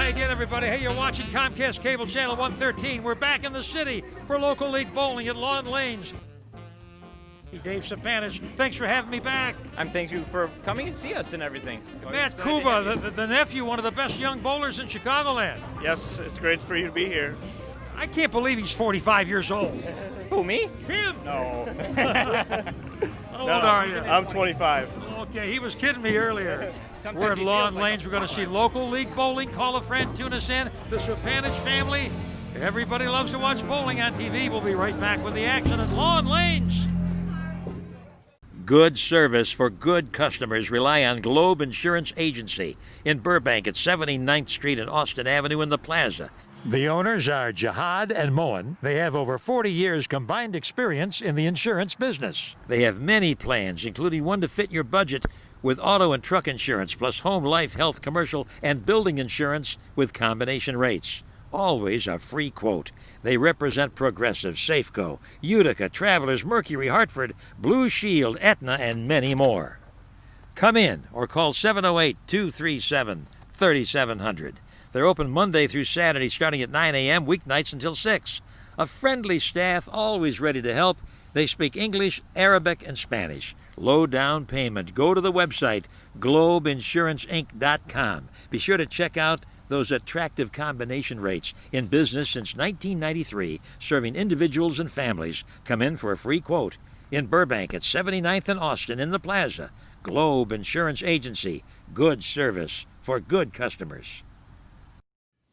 Hi again, everybody. Hey, you're watching Comcast Cable Channel 113. We're back in the city for local league bowling at Lawn Lanes. Hey, Dave Sapanis, thanks for having me back. Thank you for coming and see us and everything. Matt Kuba, the nephew, one of the best young bowlers in Chicagoland. Yes, it's great for you to be here. I can't believe he's 45 years old. Who, me? Him? No. How old are you? I'm 25. Okay, he was kidding me earlier. Sometimes We're at he Lawn feels like Lanes. a We're going to see front local league bowling. Call a friend, tune us in. The Sapanich family. Everybody loves to watch bowling on TV. We'll be right back with the action at Lawn Lanes. Good service for good customers. Rely on Globe Insurance Agency in Burbank at 79th Street and Austin Avenue in the Plaza. The owners are Jihad and Moen. They have over 40 years combined experience in the insurance business. They have many plans, including one to fit your budget with auto and truck insurance, plus home, life, health, commercial, and building insurance with combination rates. Always a free quote. They represent Progressive, Safeco, Utica, Travelers, Mercury, Hartford, Blue Shield, Aetna, and many more. Come in or call 708-237-3700. They're open Monday through Saturday starting at 9 a.m., weeknights until 6. A friendly staff, always ready to help. They speak English, Arabic, and Spanish. Low down payment. Go to the website, globeinsurancinc.com. Be sure to check out those attractive combination rates. In business since 1993, serving individuals and families. Come in for a free quote. In Burbank at 79th and Austin in the Plaza. Globe Insurance Agency. Good service for good customers.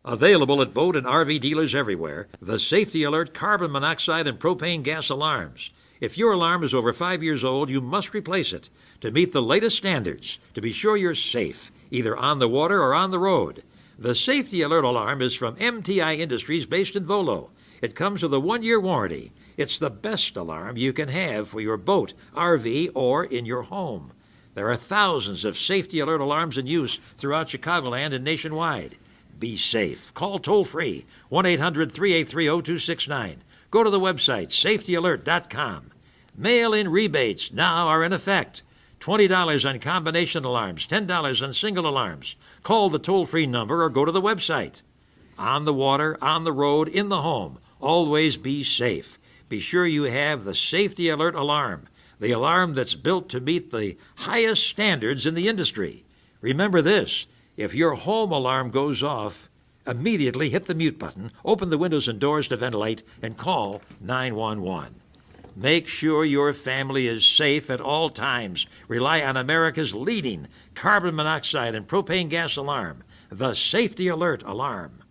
Available at boat and RV dealers everywhere, the Safety Alert carbon monoxide and propane gas alarms. If your alarm is over 5 years old, you must replace it to meet the latest standards to be sure you're safe, either on the water or on the road. The Safety Alert alarm is from MTI Industries based in Volo. It comes with a 1-year warranty. It's the best alarm you can have for your boat, RV, or in your home. There are thousands of Safety Alert alarms in use throughout Chicagoland and nationwide. Be safe. Call toll-free, 1-800-383-0269. Go to the website, safetyalert.com. Mail-in rebates now are in effect. $20 on combination alarms, $10 on single alarms. Call the toll-free number or go to the website. On the water, on the road, in the home, always be safe. Be sure you have the Safety Alert alarm, the alarm that's built to meet the highest standards in the industry. Remember this. If your home alarm goes off, immediately hit the mute button, open the windows and doors to ventilate, and call 911. Make sure your family is safe at all times. Rely on America's leading carbon monoxide and propane gas alarm, the Safety Alert alarm.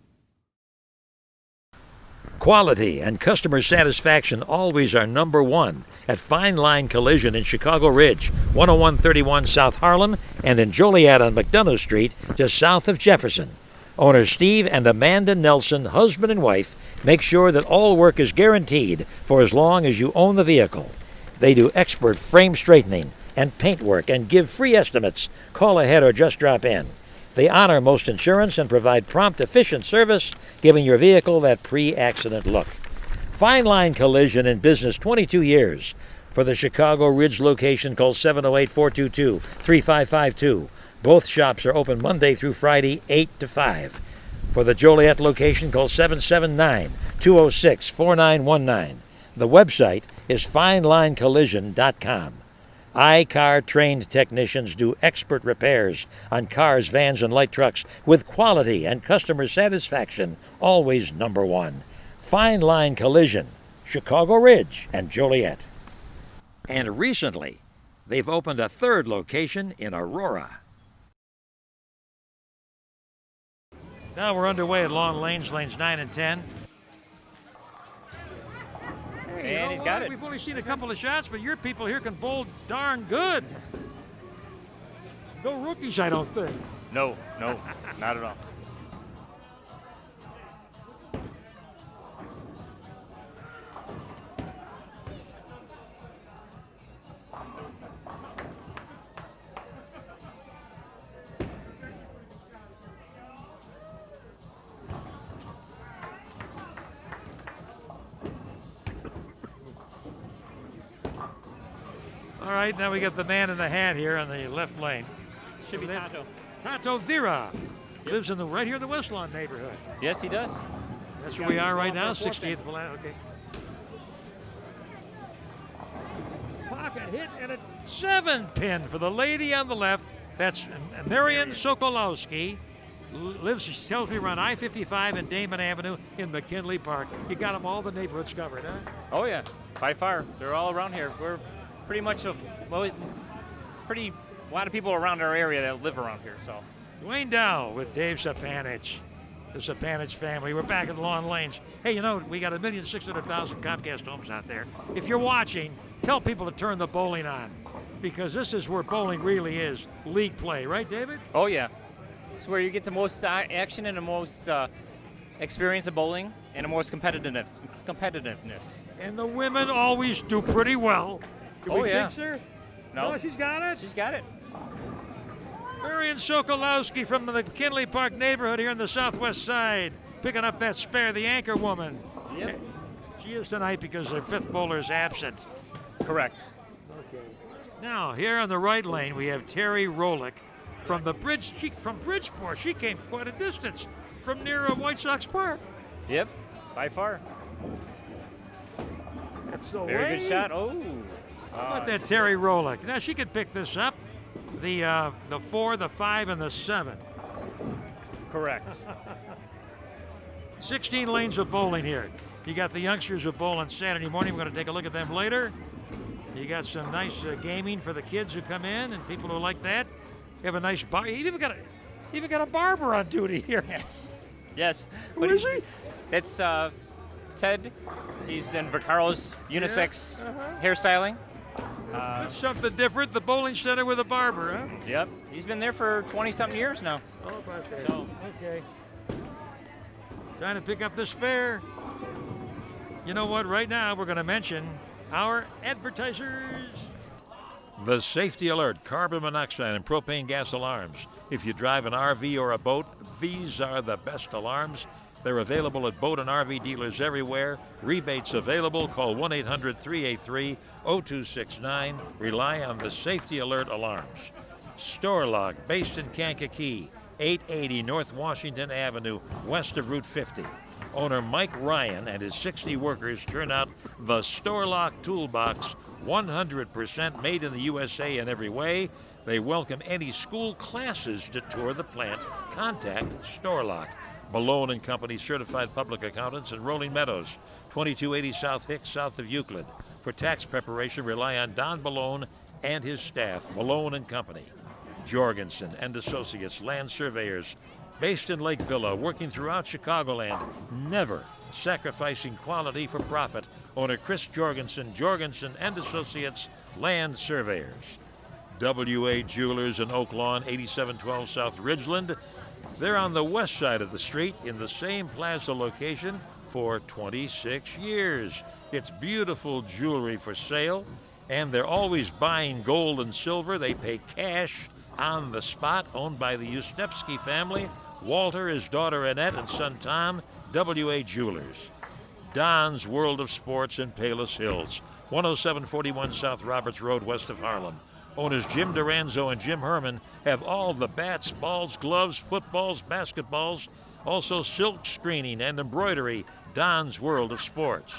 Quality and customer satisfaction always are number one at Fine Line Collision in Chicago Ridge, 10131 South Harlem, and in Joliet on McDonough Street, just south of Jefferson. Owners Steve and Amanda Nelson, husband and wife, make sure that all work is guaranteed for as long as you own the vehicle. They do expert frame straightening and paint work and give free estimates. Call ahead or just drop in. They honor most insurance and provide prompt, efficient service, giving your vehicle that pre-accident look. Fine Line Collision in business 22 years. For the Chicago Ridge location, call 708-422-3552. Both shops are open Monday through Friday, 8 to 5. For the Joliet location, call 779-206-4919. The website is FineLineCollision.com. iCar trained technicians do expert repairs on cars, vans, and light trucks with quality and customer satisfaction always number one. Fine Line Collision, Chicago Ridge and Joliet. And recently, they've opened a third location in Aurora. Now we're underway at Lawn Lanes, lanes 9 and 10. Hey, And he's got it. We've only seen a couple of shots, but your people here can bowl darn good. No rookies, I don't think. No, not at all. All right, now we got the man in the hat here on the left lane. Should be Tato. Tato Vera. Lives in the right here in the West Lawn neighborhood. Yes, he does. That's where we are right now, 68th Planet. Okay. Pocket hit and a 7-pin for the lady on the left. That's Marian Sokolowski. Lives, she tells me, around I-55 and Damon Avenue in McKinley Park. You got them all the neighborhoods covered, huh? Oh yeah, by far. They're all around here. We're pretty much a lot of people around our area that live around here. So. Duane Dow with Dave Sapanich. The Sapanich family. We're back at Lawn Lanes. Hey, you know, we got 1,600,000 Comcast homes out there. If you're watching, tell people to turn the bowling on, because this is where bowling really is. League play, right, David? Oh yeah. It's where you get the most action and the most experience of bowling and the most competitiveness. And the women always do pretty well. Do we yeah. fix her? No, she's got it? She's got it. Marian Sokolowski from the McKinley Park neighborhood here on the southwest side, picking up that spare, the anchor woman. Yep. She is tonight because their fifth bowler is absent. Correct. Okay. Now, here on the right lane, we have Terry Rolick from from Bridgeport. She came quite a distance from near White Sox Park. Yep, by far. That's the Very good shot. Oh. How about that Terry Rolick? Now, she could pick this up. The 4, the 5, and the 7. Correct. 16 lanes of bowling here. You got the youngsters who bowl on Saturday morning. We're going to take a look at them later. You got some nice gaming for the kids who come in and people who like that. You have a nice bar. You even got a barber on duty here. Yes. Who is he? That's Ted. He's in Vaccaro's unisex hairstyling. That's something different. The bowling center with a barber, huh? Yep. He's been there for 20-something years now. Oh, about that. So. Okay. Trying to pick up the spare. You know what? Right now, we're going to mention our advertisers. The Safety Alert carbon monoxide and propane gas alarms. If you drive an RV or a boat, these are the best alarms. They're available at boat and RV dealers everywhere. Rebates available. Call 1-800-383-0269. Rely on the Safety Alert alarms. Storlock, based in Kankakee, 880 North Washington Avenue, west of Route 50. Owner Mike Ryan and his 60 workers turn out the Storlock Toolbox, 100% made in the USA in every way. They welcome any school classes to tour the plant. Contact Storlock. Malone and Company, certified public accountants in Rolling Meadows, 2280 South Hicks, south of Euclid. For tax preparation, rely on Don Malone and his staff. Malone and Company. Jorgensen and Associates, land surveyors, based in Lake Villa, working throughout Chicagoland, never sacrificing quality for profit. Owner Chris Jorgensen, Jorgensen and Associates, land surveyors. W.A. Jewelers in Oak Lawn, 8712 South Ridgeland. They're on the west side of the street in the same plaza location for 26 years. It's beautiful jewelry for sale, and they're always buying gold and silver. They pay cash on the spot, owned by the Ustepsky family. Walter, his daughter Annette, and son Tom. W.A. Jewelers. Don's World of Sports in Palos Hills, 10741 South Roberts Road, west of Harlem. Owners Jim Duranzo and Jim Herman have all the bats, balls, gloves, footballs, basketballs, also silk screening and embroidery. Don's World of Sports.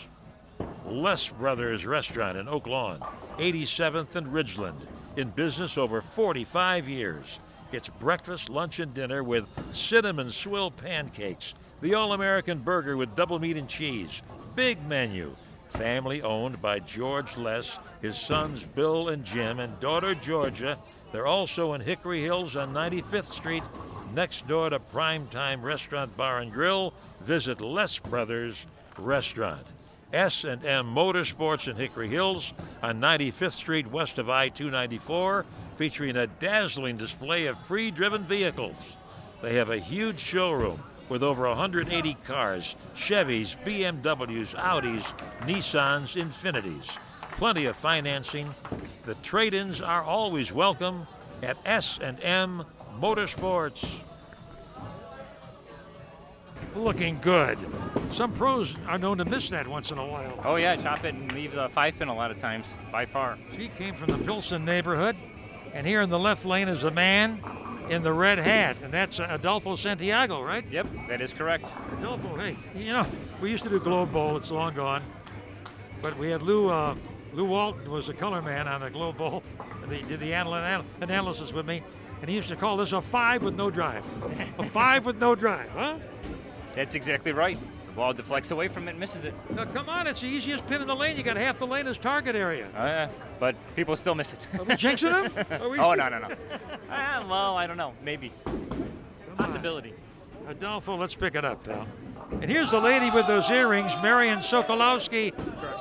Les Brothers Restaurant in Oak Lawn, 87th and Ridgeland. In business over 45 years. It's breakfast, lunch, and dinner with cinnamon swill pancakes, the All-American burger with double meat and cheese, big menu. Family owned by George Les, his sons Bill and Jim, and daughter Georgia. They're also in Hickory Hills on 95th Street, next door to Primetime Restaurant Bar and Grill. Visit Les Brothers Restaurant. S&M Motorsports in Hickory Hills on 95th Street, west of I-294, featuring a dazzling display of pre-driven vehicles. They have a huge showroom with over 180 cars, Chevys, BMWs, Audis, Nissans, Infinitis. Plenty of financing. The trade-ins are always welcome at S&M Motorsports. Looking good. Some pros are known to miss that once in a while. Oh yeah, chop it and leave the 5-pin a lot of times, by far. She came from the Pilsen neighborhood, and here in the left lane is a man in the red hat, and that's Adolfo Santiago, right? Yep, that is correct. Adolfo, hey, we used to do Globe Bowl. It's long gone, but we had Lou Walton was a color man on the Globe Bowl, and he did the analysis with me, and he used to call this a 5 with no drive. A 5 with no drive, huh? That's exactly right. The ball deflects away from it and misses it. Now, come on, it's the easiest pin in the lane. You got half the lane as target area. But people still miss it. Are we jinxing them? Oh, no. Well, I don't know. Maybe. Possibility. Adolfo, let's pick it up, pal. And here's the lady with those earrings, Marian Sokolowski,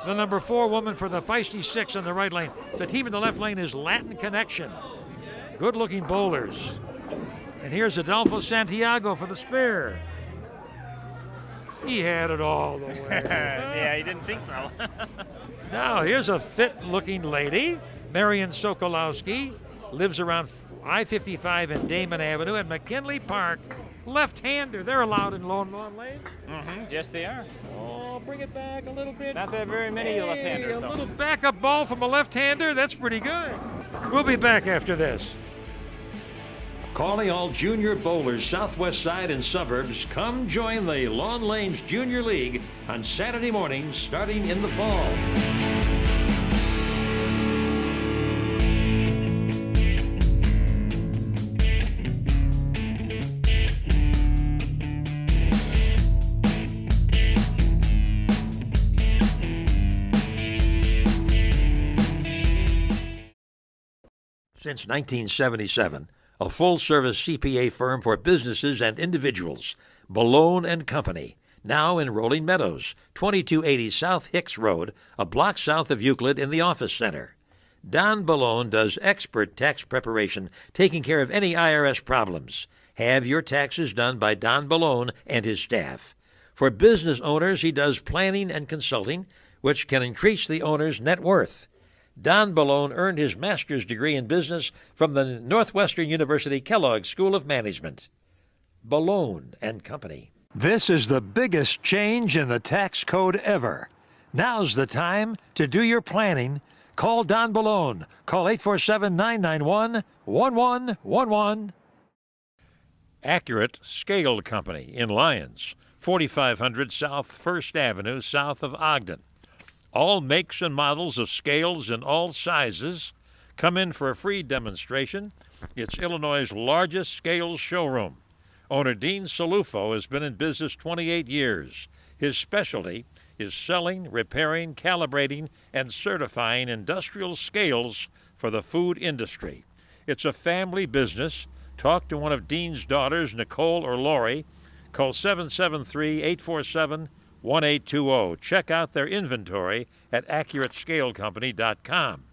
the number 4 woman for the Feisty 6 on the right lane. The team in the left lane is Latin Connection. Good-looking bowlers. And here's Adolfo Santiago for the spare. He had it all the way. Yeah, he didn't think so. Now, here's a fit-looking lady, Marian Sokolowski, lives around I-55 and Damon Avenue at McKinley Park. Left-hander, they're allowed in Lone Lawn Lane. Mm-hmm. Yes, they are. Oh, bring it back a little bit. Not that very many left-handers, A though. little backup ball from a left-hander, that's pretty good. We'll be back after this. Calling all junior bowlers southwest side and suburbs, come join the Lawn Lanes Junior League on Saturday mornings starting in the fall. Since 1977, a full-service CPA firm for businesses and individuals, Balone and Company, now in Rolling Meadows, 2280 South Hicks Road, a block south of Euclid in the Office Center. Don Balone does expert tax preparation, taking care of any IRS problems. Have your taxes done by Don Balone and his staff. For business owners, he does planning and consulting, which can increase the owner's net worth. Don Balone earned his master's degree in business from the Northwestern University Kellogg School of Management. Balone and Company. This is the biggest change in the tax code ever. Now's the time to do your planning. Call Don Balone. Call 847-991-1111. Accurate Scale Company in Lyons, 4500 South 1st Avenue, south of Ogden. All makes and models of scales in all sizes. Come in for a free demonstration. It's Illinois' largest scales showroom. Owner Dean Salufo has been in business 28 years. His specialty is selling, repairing, calibrating, and certifying industrial scales for the food industry. It's a family business. Talk to one of Dean's daughters, Nicole or Lori. Call 773-847-1820. Check out their inventory at AccurateScaleCompany.com.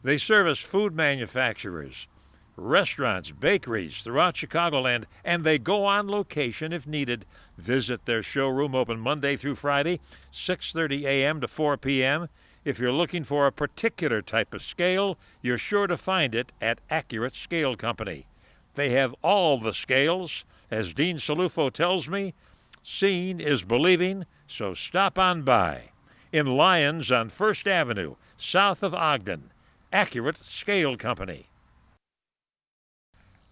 They service food manufacturers, restaurants, bakeries throughout Chicagoland, and they go on location if needed. Visit their showroom, open Monday through Friday, 6:30 a.m. to 4 p.m. If you're looking for a particular type of scale, you're sure to find it at Accurate Scale Company. They have all the scales. As Dean Salufo tells me, seeing is believing, so stop on by. In Lyons on 1st Avenue, south of Ogden, Accurate Scale Company.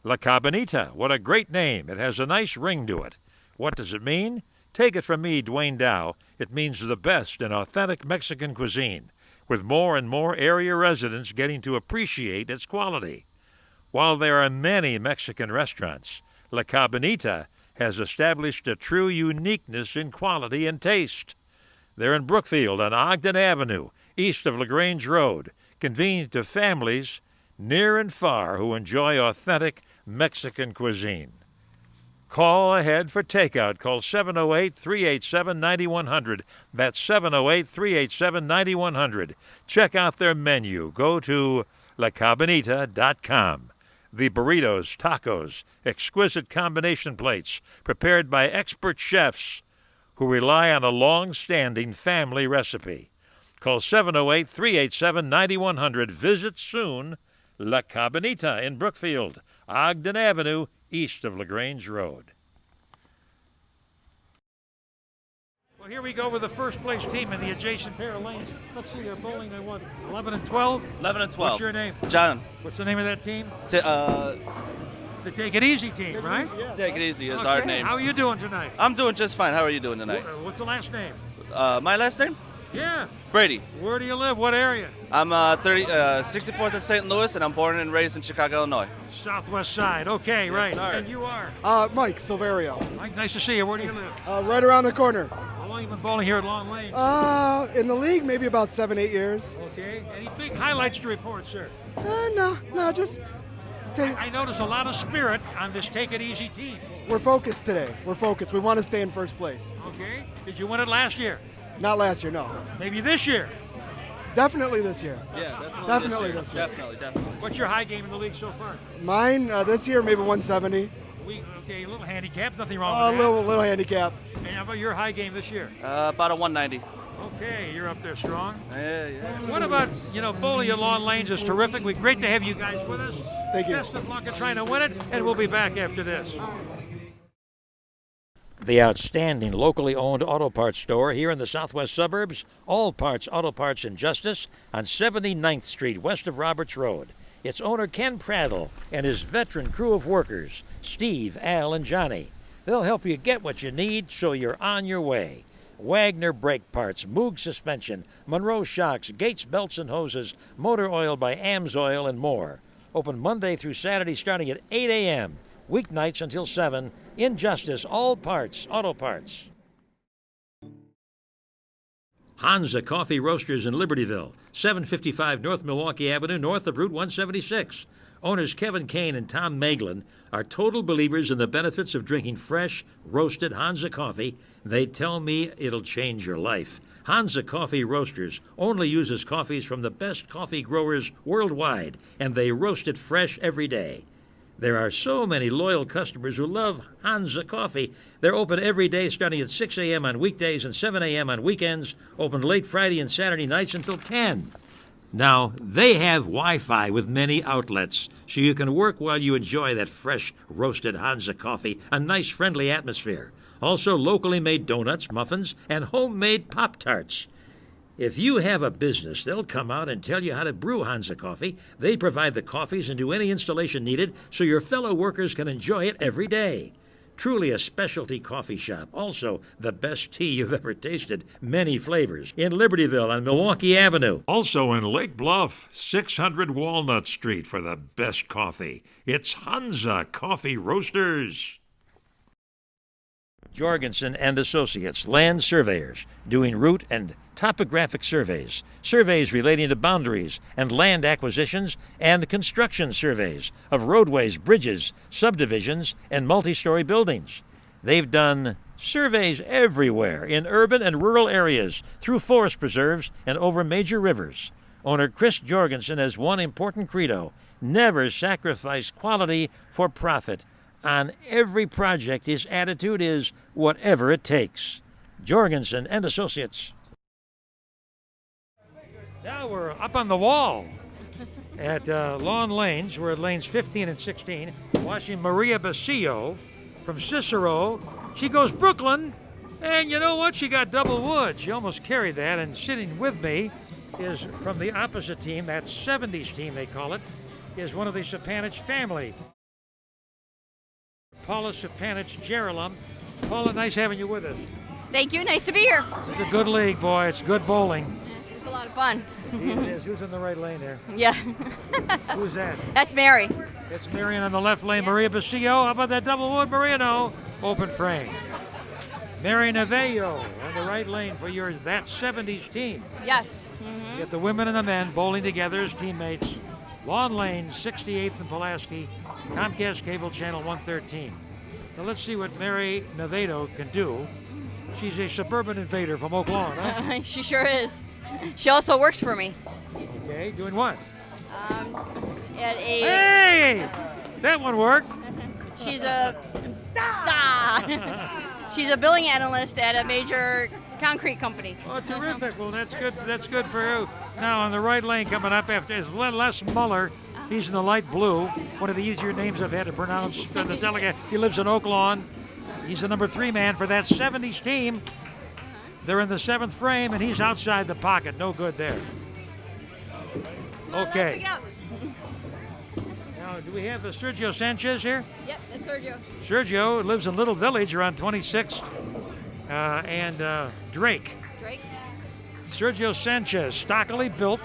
La Cabanita, what a great name. It has a nice ring to it. What does it mean? Take it from me, Duane Dow. It means the best in authentic Mexican cuisine, with more and more area residents getting to appreciate its quality. While there are many Mexican restaurants, La Cabanita has established a true uniqueness in quality and taste. They're in Brookfield on Ogden Avenue, east of LaGrange Road, convenient to families near and far who enjoy authentic Mexican cuisine. Call ahead for takeout. Call 708-387-9100. That's 708-387-9100. Check out their menu. Go to lacabanita.com. The burritos, tacos, exquisite combination plates prepared by expert chefs who rely on a long-standing family recipe. Call 708-387-9100. Visit soon. La Cabanita in Brookfield, Ogden Avenue, east of LaGrange Road. Well, here we go with the first place team in the adjacent pair of lanes. Let's see, they're bowling at what, 11 and 12? 11 and 12. What's your name? John. What's the name of that team? The Take It Easy team, right? Take It Easy is Okay. our name. How are you doing tonight? I'm doing just fine. How are you doing tonight? What's the last name? My last name? Yeah. Brady. Where do you live? What area? I'm 64th in St. Louis, and I'm born and raised in Chicago, Illinois. Southwest side. Okay, Yes, right. sir. And you are? Mike Silverio. Mike, nice to see you. Where do you live? Right around the corner. How long you been bowling here at Long Lane? In the league, maybe about 7-8 years. Okay. Any big highlights to report, sir? No, just I notice a lot of spirit on this Take It Easy team. we're focused today. We're focused. We want to stay in first place. Okay. Did you win it last year? Not last year, no. Maybe this year? Definitely this year. Yeah, Definitely this year. Definitely. What's your high game in the league so far? Mine this year, maybe 170. Okay, a little handicap. Nothing wrong A with that. little handicap. And how about your high game this year? About a 190. Okay, you're up there strong. Yeah. What about, bowling at Long Lanes is terrific. Great to have you guys with us. Thank you. Best of luck in trying to win it, and we'll be back after this. The outstanding locally owned auto parts store here in the southwest suburbs, All Parts Auto Parts and Justice on 79th Street west of Roberts Road. Its owner Ken Prattle and his veteran crew of workers, Steve, Al, and Johnny. They'll help you get what you need so you're on your way. Wagner brake parts, Moog suspension, Monroe shocks, Gates belts and hoses, motor oil by AMSOIL, and more. Open Monday through Saturday starting at 8 a.m., weeknights until 7, in Justice, All Parts Auto Parts. Hansa Coffee Roasters in Libertyville, 755 North Milwaukee Avenue, north of Route 176. Owners Kevin Kane and Tom Maglin are total believers in the benefits of drinking fresh, roasted Hansa coffee. They tell me it'll change your life. Hansa Coffee Roasters only uses coffees from the best coffee growers worldwide, and they roast it fresh every day. There are so many loyal customers who love Hansa Coffee. They're open every day starting at 6 a.m. on weekdays and 7 a.m. on weekends, open late Friday and Saturday nights until 10. Now, they have Wi-Fi with many outlets, so you can work while you enjoy that fresh, roasted Hansa coffee, a nice, friendly atmosphere. Also, locally made donuts, muffins, and homemade Pop-Tarts. If you have a business, they'll come out and tell you how to brew Hansa coffee. They provide the coffees and do any installation needed so your fellow workers can enjoy it every day. Truly a specialty coffee shop. Also, the best tea you've ever tasted. Many flavors. In Libertyville on Milwaukee Avenue. Also in Lake Bluff, 600 Walnut Street for the best coffee. It's Hansa Coffee Roasters. Jorgensen and Associates, land surveyors, doing route and topographic surveys, surveys relating to boundaries and land acquisitions, and construction surveys of roadways, bridges, subdivisions, and multi-story buildings. They've done surveys everywhere in urban and rural areas, through forest preserves, and over major rivers. Owner Chris Jorgensen has one important credo: never sacrifice quality for profit. On every project, his attitude is whatever it takes. Jorgensen and Associates. Now we're up on the wall at Lawn Lanes. We're at lanes 15 and 16, watching Maria Basillo from Cicero. She goes Brooklyn, and you know what? She got double wood. She almost carried that, and sitting with me is from the opposite team, that 70s team they call it, is one of the Sapanich family. Paula Sapanich, Jeralum. Paula, nice having you with us. Thank you. Nice to be here. It's a good league, boy. It's good bowling. It's a lot of fun. It is. Who's in the right lane there? Yeah. Who's that? That's Mary. It's Marion on the left lane. Maria Basillo. How about that double wood, Maria? No. Open frame. Mary Navello on the right lane for your That 70s team. Yes. Get the women and the men bowling together as teammates. Lawn Lane, 68th and Pulaski, Comcast Cable Channel 113. Now let's see what Mary Navedo can do. She's a suburban invader from Oak Lawn, huh? She sure is. She also works for me. Okay, doing what? At a. Hey! That one worked. She's a star. She's a billing analyst at a major concrete company. Oh, terrific. Well, that's good. That's good for you. Now on the right lane coming up after is Les Muller. He's in the light blue. One of the easier names I've had to pronounce. The delegate. He lives in Oak Lawn. He's the number 3 man for that 70s team. They're in the 7th frame, and he's outside the pocket. No good there. Okay. Now Do we have Sergio Sanchez here? Yep, that's Sergio. Sergio lives in Little Village around 26th and Drake. Drake. Sergio Sanchez, stockily built.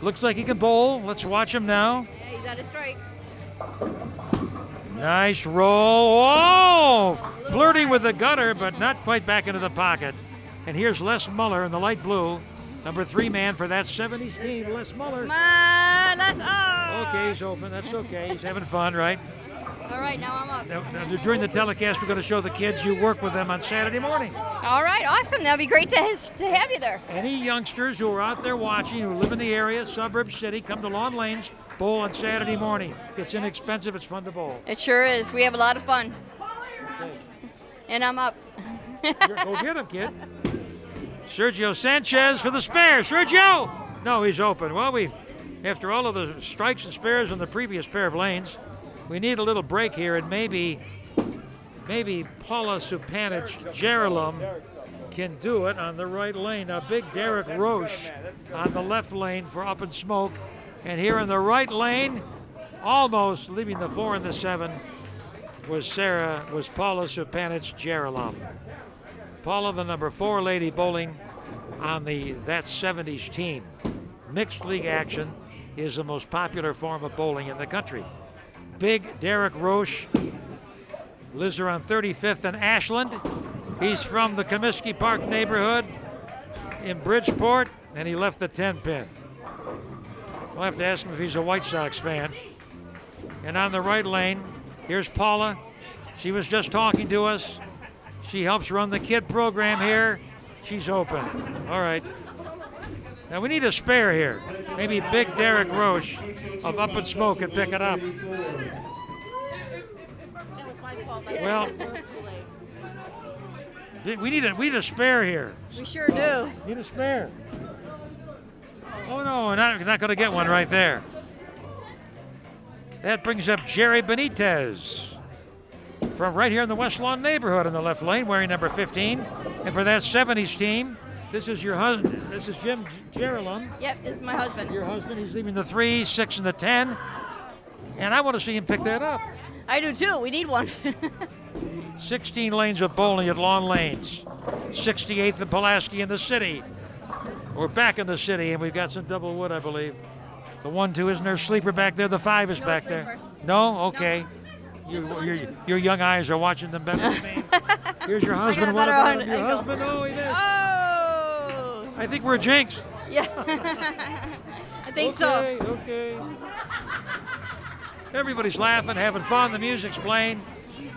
Looks like he can bowl. Let's watch him now. Yeah, he's at a strike. Nice roll. Oh! Flirting with the gutter, but not quite back into the pocket. And here's Les Muller in the light blue. Number 3 man for that 70s team, Les Muller. Come on, let's. Oh. Okay, he's open. That's okay. He's having fun, right? All right, now I'm up. Now, during the telecast, we're going to show the kids you work with them on Saturday morning. All right, awesome. That'll be great to have you there. Any youngsters who are out there watching, who live in the area, suburb, city, come to Lawn Lanes, bowl on Saturday morning. It's inexpensive. It's fun to bowl. It sure is. We have a lot of fun. Okay. And I'm up. Go get him, kid. Sergio Sanchez for the spare. Sergio! No, he's open. Well, after all of the strikes and spares on the previous pair of lanes, we need a little break here, and maybe Paula Supanich-Gerolum can do it on the right lane. Now, big Derek Roche on the left lane for Up and Smoke. And here in the right lane, almost leaving the 4 and the 7, was Paula Supanich-Gerolum. Paula, the number 4 lady bowling on that 70s team. Mixed league action is the most popular form of bowling in the country. Big Derek Roche lives around 35th and Ashland. He's from the Comiskey Park neighborhood in Bridgeport, and he left the 10 pin. We'll have to ask him if he's a White Sox fan. And on the right lane, here's Paula. She was just talking to us. She helps run the kid program here. She's open. All right. Now we need a spare here. Maybe big Derek Roche of Up and Smoke can pick it up. Well, we need a spare here. We sure do. Need a spare. Oh no, we're not going to get one right there. That brings up Jerry Benitez from right here in the West Lawn neighborhood in the left lane, wearing number 15. And for that 70s team, this is your husband. This is Jim Gerolum. Yep, this is my husband. Your husband. He's leaving the 3, 6, and the 10. And I want to see him pick that up. I do too. We need one. 16 lanes of bowling at Lawn Lanes. 68th and Pulaski in the city. We're back in the city, and we've got some double wood, I believe. The 1-2, isn't there a sleeper back there? The 5 is No back sleeper. there. No? Okay. No. Your young eyes are watching them better than me. Here's your husband. What about him? Your husband? Oh, he did. Oh! I think we're jinxed. Yeah. I think so. Okay. Everybody's laughing, having fun. The music's playing.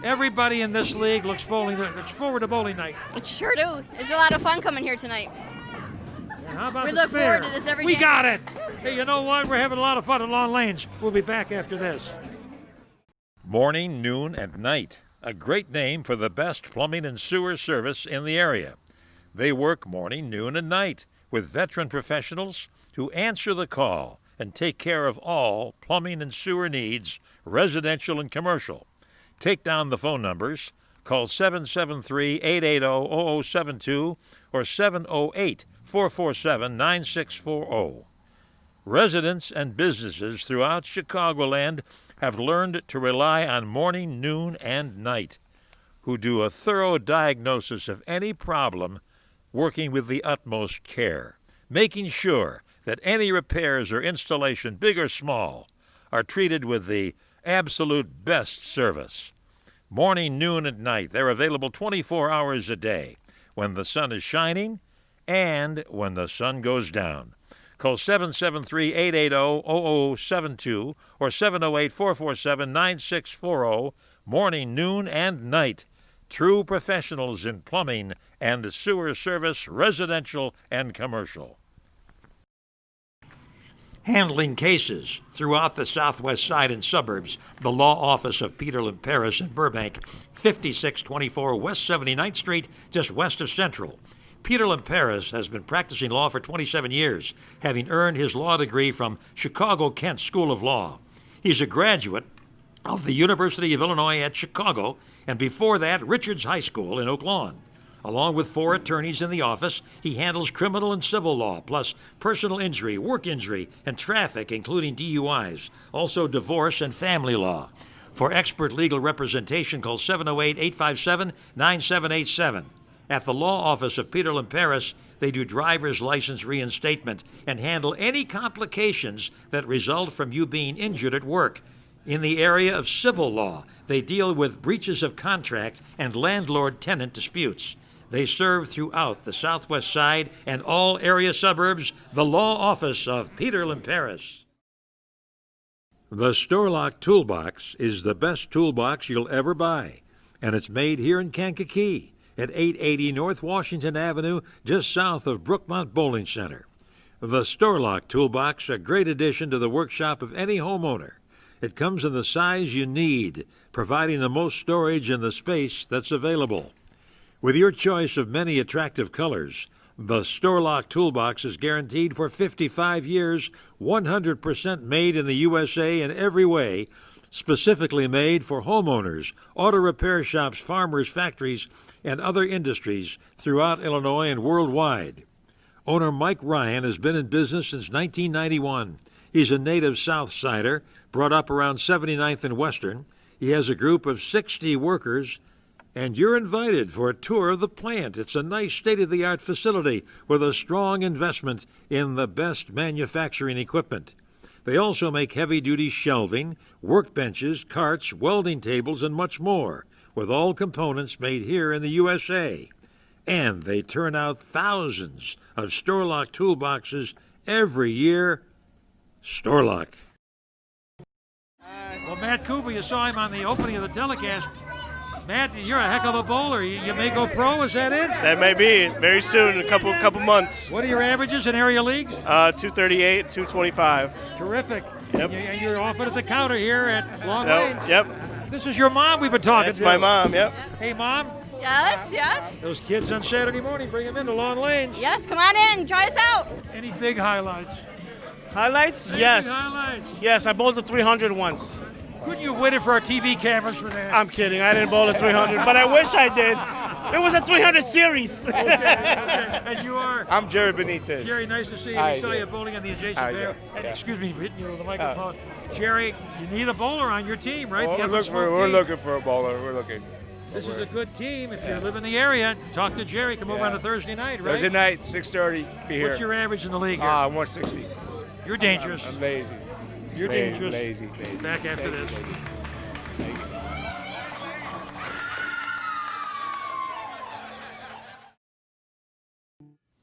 Everybody in this league looks forward to bowling night. It sure do. It's a lot of fun coming here tonight. And how about We the look spare? forward to this every We day. got it. Hey, you know what? We're having a lot of fun at Lawn Lanes. We'll be back after this. Morning, noon, and night. A great name for the best plumbing and sewer service in the area. They work morning, noon, and night with veteran professionals who answer the call and take care of all plumbing and sewer needs, residential and commercial. Take down the phone numbers. Call 773-880-0072 or 708-447-9640. Residents and businesses throughout Chicagoland have learned to rely on morning, noon, and night, who do a thorough diagnosis of any problem, working with the utmost care, making sure that any repairs or installation, big or small, are treated with the absolute best service. Morning, noon, and night, they're available 24 hours a day, when the sun is shining and when the sun goes down. Call 773-880-0072 or 708-447-9640, morning, noon, and night. True professionals in plumbing and sewer service, residential and commercial. Handling cases throughout the Southwest Side and suburbs, the law office of Peter Limperis in Burbank, 5624 West 79th Street, just west of Central. Peter Limperis has been practicing law for 27 years, having earned his law degree from Chicago-Kent School of Law. He's a graduate of the University of Illinois at Chicago, and before that, Richards High School in Oak Lawn. Along with 4 attorneys in the office, he handles criminal and civil law, plus personal injury, work injury, and traffic, including DUIs, also divorce and family law. For expert legal representation, call 708-857-9787. At the law office of Peter Limperis, they do driver's license reinstatement and handle any complications that result from you being injured at work. In the area of civil law, they deal with breaches of contract and landlord-tenant disputes. They serve throughout the Southwest Side and all area suburbs. The law office of Peter Limperis. The Storlock Toolbox is the best toolbox you'll ever buy, and it's made here in Kankakee at 880 North Washington Avenue, just south of Brookmont Bowling Center. The Storlock Toolbox, a great addition to the workshop of any homeowner. It comes in the size you need, providing the most storage in the space that's available. With your choice of many attractive colors, the Storlock Toolbox is guaranteed for 55 years, 100% made in the USA in every way, specifically made for homeowners, auto repair shops, farmers, factories, and other industries throughout Illinois and worldwide. Owner Mike Ryan has been in business since 1991. He's a native South Sider, brought up around 79th and Western. He has a group of 60 workers, and you're invited for a tour of the plant. It's a nice state-of-the-art facility with a strong investment in the best manufacturing equipment. They also make heavy-duty shelving, workbenches, carts, welding tables, and much more, with all components made here in the USA. And they turn out thousands of Storlock toolboxes every year. Storlock. Well, Matt Kuba, you saw him on the opening of the telecast. Matt, you're a heck of a bowler. You may go pro, is that it? That may be very soon, in a couple months. What are your averages in area leagues? 238, 225. Terrific. Yep. And you're often at the counter here at Long Range. Yep. This is your mom we've been talking That's to. my mom, yep. Hey, Mom. Yes, yes. Those kids on Saturday morning, bring them into Long Range. Yes, come on in. Try us out. Any big highlights? Highlights? Any Yes. big highlights? Yes, I bowled the 300 once. Couldn't you have waited for our TV cameras for that? I'm kidding. I didn't bowl the 300, but I wish I did. It was a 300 series. Okay. And you are? I'm Jerry Benitez. Jerry, nice to see you. Hi, We saw yeah. you bowling on the adjacent Hi, pair. yeah. And Yeah. excuse me, hitting you with the microphone. Jerry, you need a bowler on your team, right? The Upper Smoke we're team. looking for a bowler. We're looking. This is a good team. If you live in the area, talk to Jerry. Come over on a Thursday night, right? Thursday night, 6:30. Be here. What's your average in the league here? 160. You're dangerous. I'm lazy. You're dangerous. Lazy. Back after this.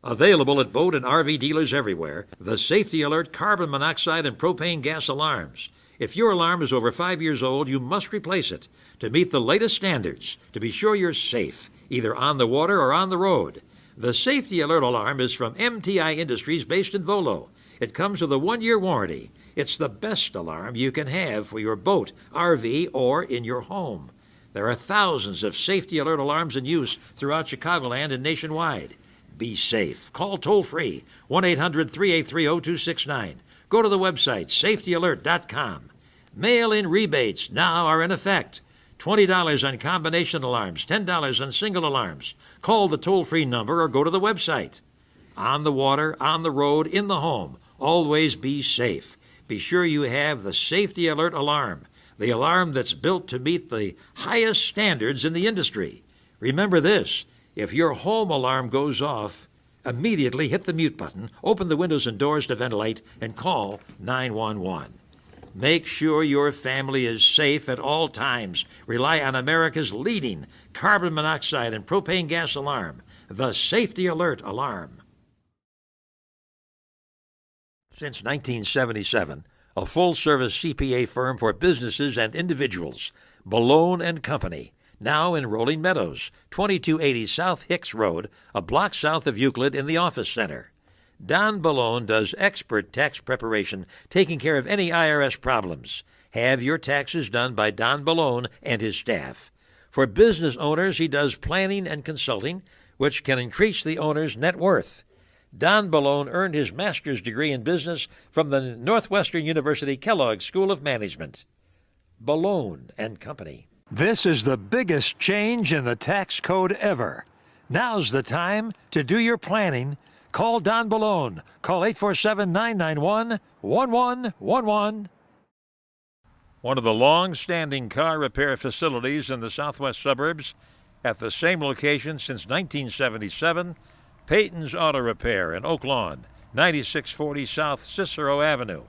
Available at boat and RV dealers everywhere, the Safety Alert carbon monoxide and propane gas alarms. If your alarm is over 5 years old, you must replace it to meet the latest standards to be sure you're safe, either on the water or on the road. The Safety Alert alarm is from MTI Industries based in Volo. It comes with a 1-year warranty. It's the best alarm you can have for your boat, RV, or in your home. There are thousands of Safety Alert alarms in use throughout Chicagoland and nationwide. Be safe. Call toll-free 1-800-383-0269. Go to the website safetyalert.com. Mail-in rebates now are in effect. $20 on combination alarms, $10 on single alarms. Call the toll-free number or go to the website. On the water, on the road, in the home, always be safe. Be sure you have the Safety Alert alarm, the alarm that's built to meet the highest standards in the industry. Remember this. If your home alarm goes off, immediately hit the mute button, open the windows and doors to ventilate, and call 911. Make sure your family is safe at all times. Rely on America's leading carbon monoxide and propane gas alarm, the Safety Alert alarm. Since 1977, a full-service CPA firm for businesses and individuals, Malone & Company, now in Rolling Meadows, 2280 South Hicks Road, a block south of Euclid in the Office Center. Don Balone does expert tax preparation, taking care of any IRS problems. Have your taxes done by Don Balone and his staff. For business owners, he does planning and consulting, which can increase the owner's net worth. Don Balone earned his master's degree in business from the Northwestern University Kellogg School of Management. Balone & Company. This is the biggest change in the tax code ever. Now's the time to do your planning. Call Don Balone. Call 847-991-1111. One of the long-standing car repair facilities in the southwest suburbs, at the same location since 1977, Peyton's Auto Repair in Oak Lawn, 9640 South Cicero Avenue.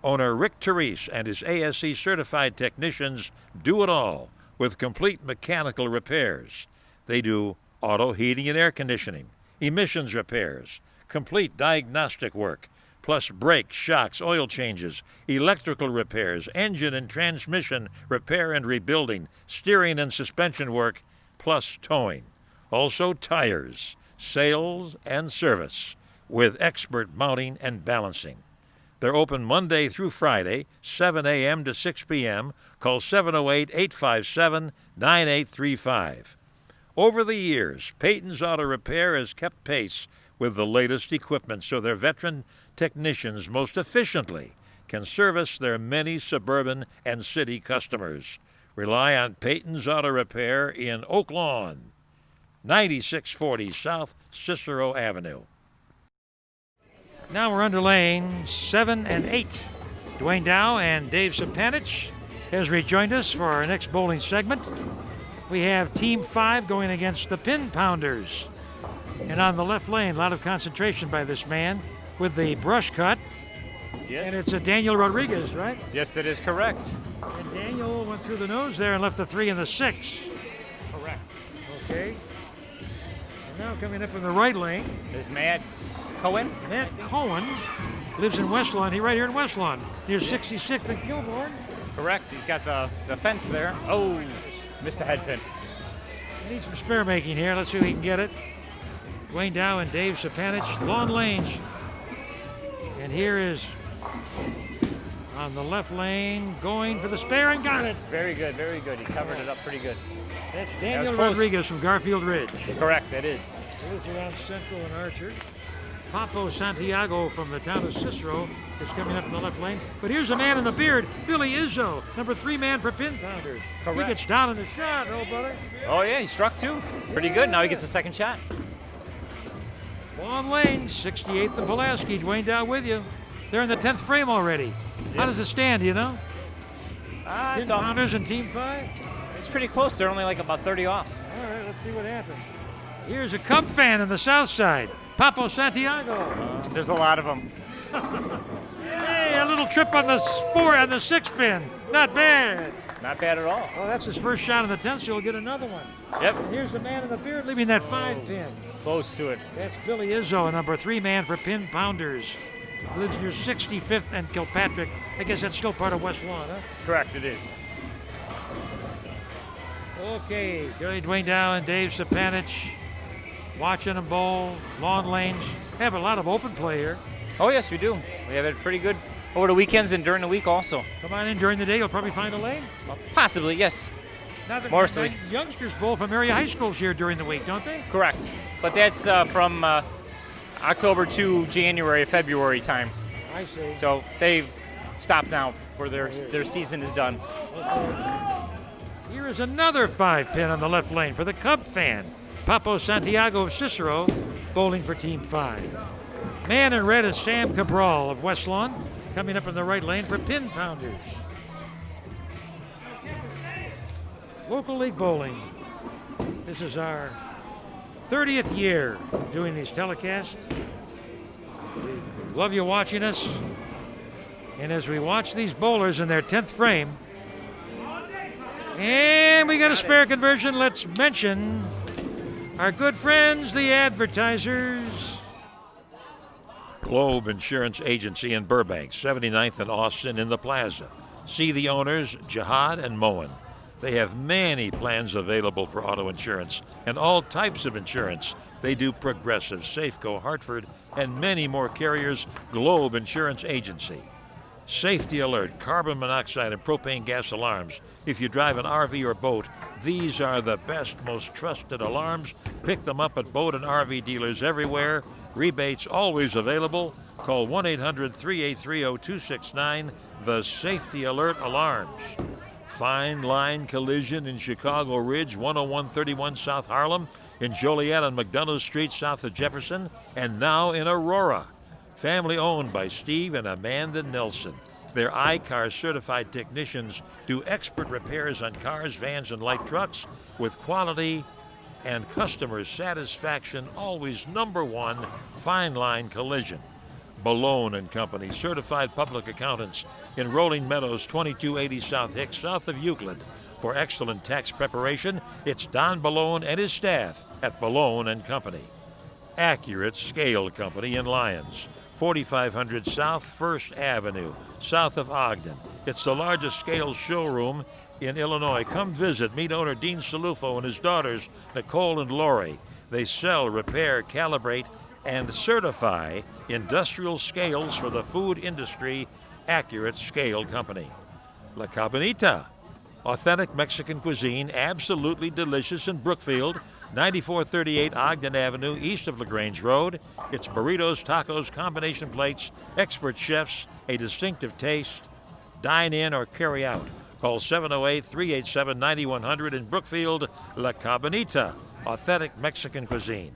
Owner Rick Therese and his ASE certified technicians do it all with complete mechanical repairs. They do auto heating and air conditioning, emissions repairs, complete diagnostic work, plus brakes, shocks, oil changes, electrical repairs, engine and transmission repair and rebuilding, steering and suspension work, plus towing. Also tires, sales, and service with expert mounting and balancing. They're open Monday through Friday, 7 a.m. to 6 p.m. Call 708-857-9835. Over the years, Peyton's Auto Repair has kept pace with the latest equipment so their veteran technicians most efficiently can service their many suburban and city customers. Rely on Peyton's Auto Repair in Oak Lawn, 9640 South Cicero Avenue. Now we're under lanes 7 and 8. Duane Dow and Dave Sapanich has rejoined us for our next bowling segment. We have Team 5 going against the Pin Pounders. And on the left lane, a lot of concentration by this man with the brush cut. Yes. And it's a Daniel Rodriguez, right? Yes, that is correct. And Daniel went through the nose there and left the 3 and the 6. Correct. Okay. And now coming up in the right lane, Is Matt Cohen? Matt Cohen lives in West Lawn. He's right here in West Lawn, near 66th and Kilbourne. Correct. He's got the fence there. Oh, missed the head pin. He needs some spare making here. Let's see if he can get it. Duane Dow and Dave Sapanich, long lanes. And here is on the left lane, going for the spare and got it. Very good, very good. He covered it up pretty good. That's That Daniel was close. Rodriguez from Garfield Ridge. Correct, that is. Moves around Central and Archer. Papo Santiago from the town of Cicero is coming up in the left lane. But here's a man in the beard, Billy Izzo, number 3 man for Pin Pounders. Correct. He gets down in the shot, brother. Oh, yeah, he struck too. Pretty good. Now he gets a second shot. Long lane, 68th and Pulaski. Duane Dow with you. They're in the 10th frame already. How does it stand, do you know? Pin It's, all, Pounders and Team 5? it's pretty close. They're only like about 30 off. All right, let's see what happens. Here's a Cub fan in the south side, Papo Santiago. There's a lot of them. Hey, a little trip on the 4 and the 6 pin. Not bad. Not bad at all. Well, that's his first shot in the 10th, so he'll get another one. Yep, And here's the man in the beard leaving that 5 pin. close to it. That's Billy Izzo, number 3 man for Pin Pounders. Lives near 65th and Kilpatrick. I guess that's still part of West Lawn, huh? Correct, it is. Okay, Duane Dow and Dave Sapanich watching them bowl. Long lanes. Have a lot of open play here. Oh, yes, we do. We have it pretty good over the weekends and during the week also. Come on in during the day, you'll probably find a lane. Possibly, yes. Now the More so. youngsters bowl from area high schools here during the week, don't they? Correct. But that's from October to January, February time. I see. So they've stopped now for their season is done. Here is another 5 pin on the left lane for the Cub fan. Papo Santiago of Cicero bowling for Team 5. Man in red is Sam Cabral of West Lawn, coming up in the right lane for Pin Pounders. Local League Bowling. This is our 30th year doing these telecasts. We love you watching us. And as we watch these bowlers in their 10th frame, and we got a spare conversion, let's mention our good friends, the advertisers. Globe Insurance Agency in Burbank, 79th and Austin in the Plaza. See the owners, Jihad and Moen. They have many plans available for auto insurance and all types of insurance. They do Progressive, Safeco, Hartford, and many more carriers. Globe Insurance Agency. Safety alert, carbon monoxide and propane gas alarms. If you drive an RV or boat, these are the best, most trusted alarms. Pick them up at boat and RV dealers everywhere. Rebates always available. Call 1-800-383-0269, the Safety Alert Alarms. Fine Line Collision in Chicago Ridge, 10131 South Harlem, in Joliet on McDonough Street south of Jefferson, and now in Aurora. Family owned by Steve and Amanda Nelson. Their iCar certified technicians do expert repairs on cars, vans, and light trucks with quality and customer satisfaction always number one. Fine Line Collision. Balone and Company, certified public accountants in Rolling Meadows, 2280 South Hicks, south of Euclid. For excellent tax preparation, it's Don Balone and his staff at Balone and Company. Accurate Scale Company in Lyons, 4500 South 1st Avenue, south of Ogden. It's the largest scale showroom in Illinois. Come visit. Meet owner Dean Salufo and his daughters, Nicole and Lori. They sell, repair, calibrate, and certify industrial scales for the food industry. Accurate Scale Company. La Cabanita, authentic Mexican cuisine, absolutely delicious in Brookfield, 9438 Ogden Avenue, east of LaGrange Road. It's burritos, tacos, combination plates, expert chefs, a distinctive taste. Dine in or carry out. Call 708-387-9100 in Brookfield. La Cabanita, authentic Mexican cuisine.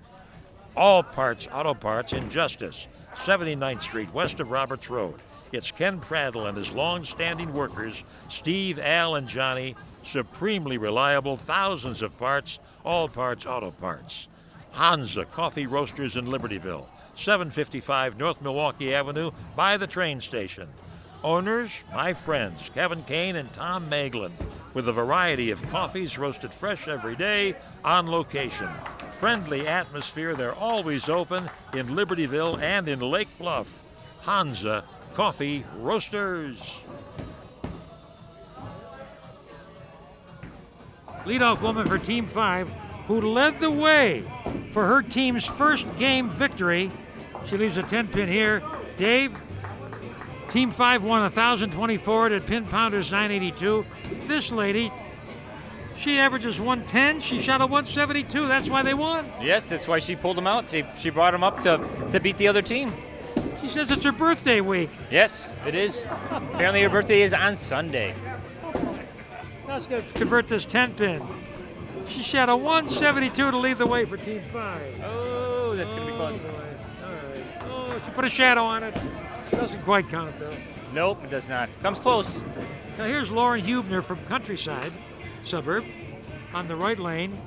All Parts Auto Parts in Justice, 79th Street, west of Roberts Road. It's Ken Prattle and his long-standing workers, Steve, Al, and Johnny. Supremely reliable, thousands of parts, All Parts Auto Parts. Hansa Coffee Roasters in Libertyville, 755 North Milwaukee Avenue by the train station. Owners, my friends, Kevin Kane and Tom Maglin, with a variety of coffees roasted fresh every day on location. Friendly atmosphere, they're always open in Libertyville and in Lake Bluff. Hansa Coffee Roasters. Leadoff woman for Team 5, who led the way for her team's first game victory. She leaves a 10-pin here. Dave, Team 5 won 1,024 at Pin Pounders 982. This lady, she averages 110. She shot a 172. That's why they won. Yes, that's why she pulled them out. She brought them up to beat the other team. She says it's her birthday week. Yes, it is. Apparently her birthday is on Sunday. Now let's go convert this 10-pin. She shot a 172 to lead the way for Team 5. Oh, that's going to be fun. All right. Oh, she put a shadow on it. Doesn't quite count, though. Nope, it does not. Comes close. Now here's Lauren Hubner from Countryside suburb on the right lane.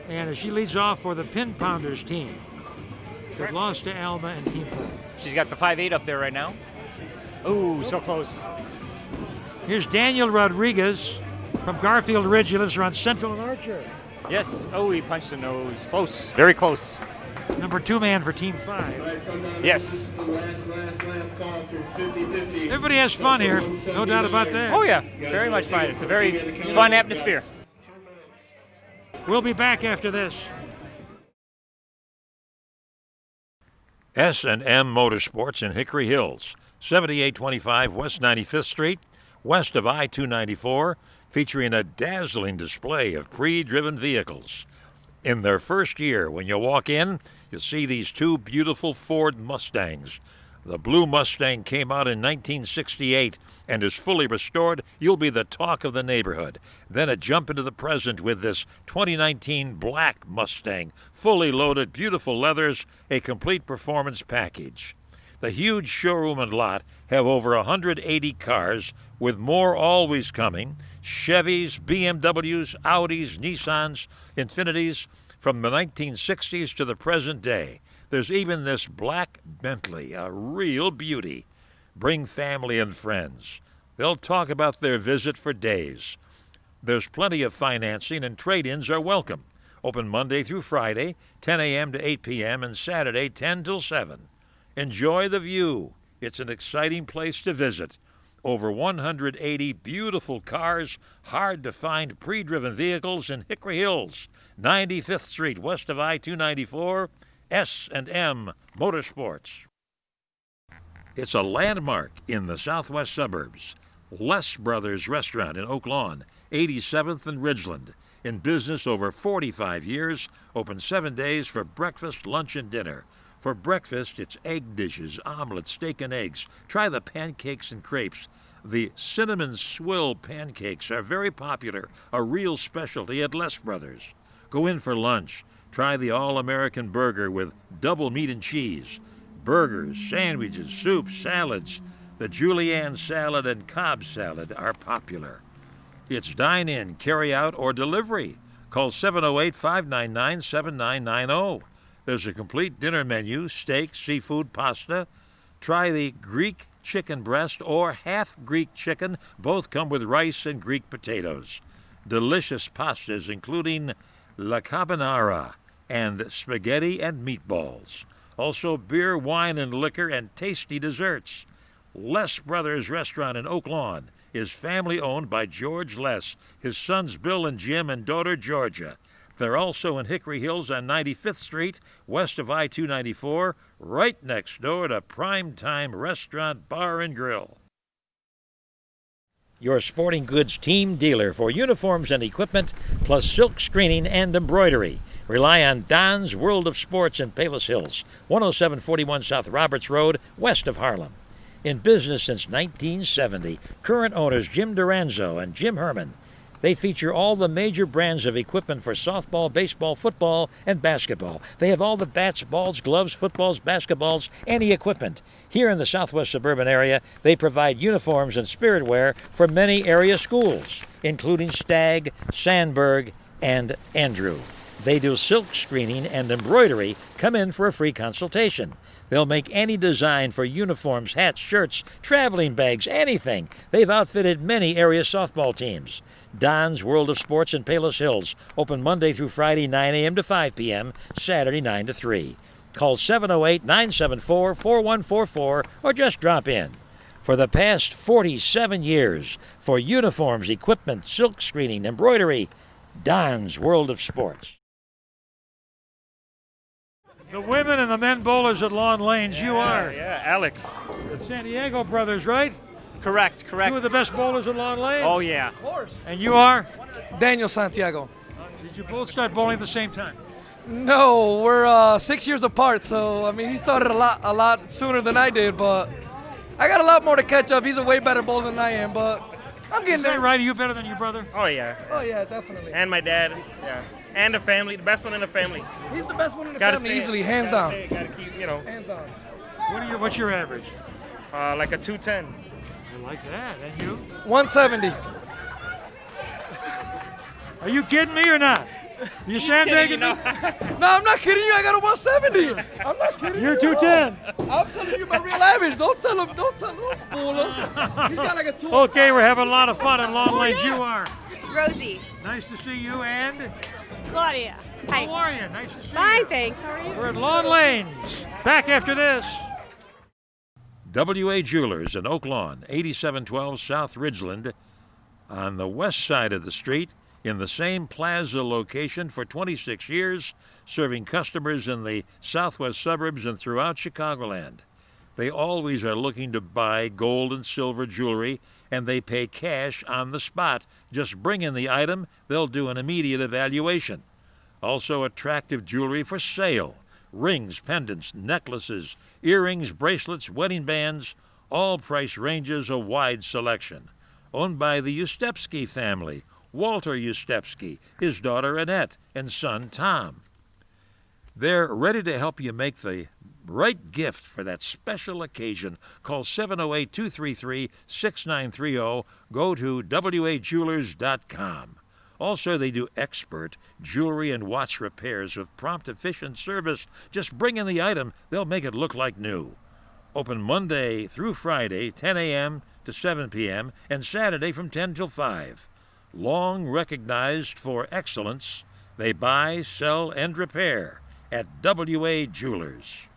And she leads off for the Pin Pounders team. They've lost to Alma and Team 4. She's got the 5'8" up there right now. Ooh, so close. Here's Daniel Rodriguez from Garfield Ridge. He lives around Central and Archer. Yes. Oh, he punched the nose. Close. Very close. Number 2 man for Team 5. Yes. Everybody has fun here. No doubt about that. Oh, yeah. Very much fun. It's a very fun atmosphere. We'll be back after this. S&M Motorsports in Hickory Hills, 7825 West 95th Street, west of I-294, featuring a dazzling display of pre-driven vehicles. In their first year, when you walk in, you'll see these two beautiful Ford Mustangs. The blue Mustang came out in 1968 and is fully restored. You'll be the talk of the neighborhood. Then a jump into the present with this 2019 black Mustang, fully loaded, beautiful leathers, a complete performance package. The huge showroom and lot have over 180 cars, with more always coming. Chevys, BMWs, Audis, Nissans, Infinitis, from the 1960s to the present day. There's even this black Bentley, a real beauty. Bring family and friends. They'll talk about their visit for days. There's plenty of financing and trade-ins are welcome. Open Monday through Friday, 10 a.m. to 8 p.m. and Saturday, 10 till 7. Enjoy the view. It's an exciting place to visit. Over 180 beautiful cars, hard-to-find pre-driven vehicles in Hickory Hills, 95th Street, west of I-294, S&M Motorsports. It's a landmark in the southwest suburbs. Les Brothers Restaurant in Oak Lawn, 87th and Ridgeland. In business over 45 years, open 7 days for breakfast, lunch, and dinner. For breakfast, it's egg dishes, omelets, steak and eggs. Try the pancakes and crepes. The cinnamon swill pancakes are very popular, a real specialty at Les Brothers. Go in for lunch. Try the All-American Burger with double meat and cheese. Burgers, sandwiches, soups, salads. The Julienne salad and Cobb salad are popular. It's dine-in, carry-out, or delivery. Call 708-599-7990. There's a complete dinner menu, steak, seafood, pasta. Try the Greek chicken breast or half Greek chicken. Both come with rice and Greek potatoes. Delicious pastas including la carbonara and spaghetti and meatballs. Also beer, wine, and liquor and tasty desserts. Les Brothers Restaurant in Oak Lawn is family-owned by George Les, his sons Bill and Jim, and daughter Georgia. They're also in Hickory Hills on 95th Street, west of I-294, right next door to Primetime Restaurant, Bar, and Grill. Your sporting goods team dealer for uniforms and equipment, plus silk screening and embroidery. Rely on Don's World of Sports in Palos Hills, 10741 South Roberts Road, west of Harlem. In business since 1970, current owners Jim Duranzo and Jim Herman. They feature all the major brands of equipment for softball, baseball, football, and basketball. They have all the bats, balls, gloves, footballs, basketballs, any equipment. Here in the southwest suburban area, they provide uniforms and spirit wear for many area schools, including Stagg, Sandburg, and Andrew. They do silk screening and embroidery. Come in for a free consultation. They'll make any design for uniforms, hats, shirts, traveling bags, anything. They've outfitted many area softball teams. Don's World of Sports in Palos Hills, open Monday through Friday, 9 a.m. to 5 p.m., Saturday, 9 to 3. Call 708-974-4144 or just drop in. For the past 47 years, for uniforms, equipment, silk screening, embroidery, Don's World of Sports. The women and the men bowlers at Lawn Lanes, you are. Yeah, Alex. The San Diego brothers, right? Correct. Two of the best bowlers at Lawn Lanes? Oh, yeah. And you are? Daniel Santiago. Did you both start bowling at the same time? No, we're 6 years apart, so I mean he started a lot sooner than I did, but I got a lot more to catch up. He's a way better bowler than I am, but I'm getting Is that there. right? Are you better than your brother? Oh, yeah. Oh yeah, definitely. And my dad. Yeah. And the family, the best one in the family. He's the best one in the Gotta family, say it. easily, hands Gotta down. say it, gotta keep, Hands down. What's your average? like a 210. I like that. And you? 170. Are you kidding me or not? You sandbagging me? No, I'm not kidding you. I got a 170. I'm not kidding you. You're 210. I'm telling you my real average. Don't tell him. Don't fool him. He's got like a 2. Okay, we're having a lot of fun at Lawn Lanes. You are. Rosie. Nice to see you, and Claudia. how are you? Nice to see you. Fine, thanks. How are you? We're at Lawn Lanes. Back after this. W.A. Jewelers in Oak Lawn, 8712 South Ridgeland, on the west side of the street, in the same plaza location for 26 years, serving customers in the southwest suburbs and throughout Chicagoland. They always are looking to buy gold and silver jewelry, and they pay cash on the spot. Just bring in the item, they'll do an immediate evaluation. Also attractive jewelry for sale. Rings, pendants, necklaces, earrings, bracelets, wedding bands, all price ranges, a wide selection. Owned by the Ustepsky family, Walter Ustepsky, his daughter Annette, and son Tom. They're ready to help you make the right gift for that special occasion. Call 708-233-6930. Go to wajewelers.com. Also, they do expert jewelry and watch repairs with prompt, efficient service. Just bring in the item, they'll make it look like new. Open Monday through Friday, 10 a.m. to 7 p.m., and Saturday from 10 till 5. Long recognized for excellence, they buy, sell, and repair at W.A. Jewelers.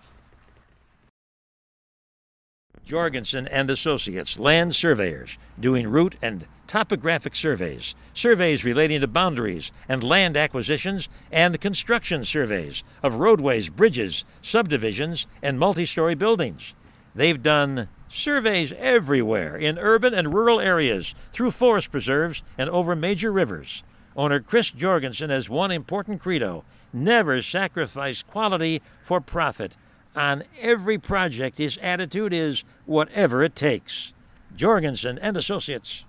Jorgensen and Associates, land surveyors, doing route and topographic surveys, surveys relating to boundaries and land acquisitions, and construction surveys of roadways, bridges, subdivisions, and multi-story buildings. They've done surveys everywhere in urban and rural areas, through forest preserves, and over major rivers. Owner Chris Jorgensen has one important credo: never sacrifice quality for profit. On every project, his attitude is whatever it takes. Jorgensen and Associates.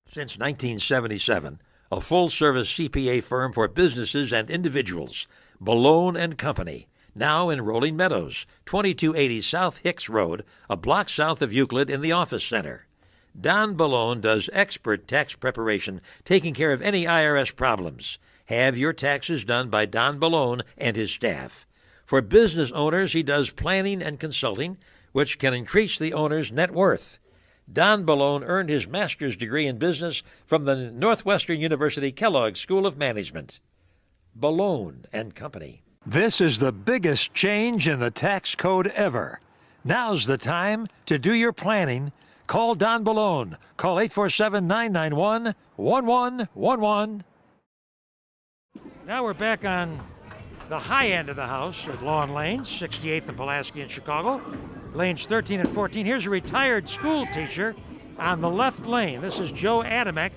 Since 1977, a full-service CPA firm for businesses and individuals, Balone and Company, now in Rolling Meadows, 2280 South Hicks Road, a block south of Euclid in the office center. Don Balone does expert tax preparation, taking care of any IRS problems. Have your taxes done by Don Balone and his staff. For business owners, he does planning and consulting, which can increase the owner's net worth. Don Balone earned his master's degree in business from the Northwestern University Kellogg School of Management. Balone and Company. This is the biggest change in the tax code ever. Now's the time to do your planning. Call Don Balone. Call 847-991-1111. Now we're back on the high end of the house at Lawn Lanes, 68th and Pulaski in Chicago. Lanes 13 and 14. Here's a retired school teacher on the left lane. This is Joe Adamek,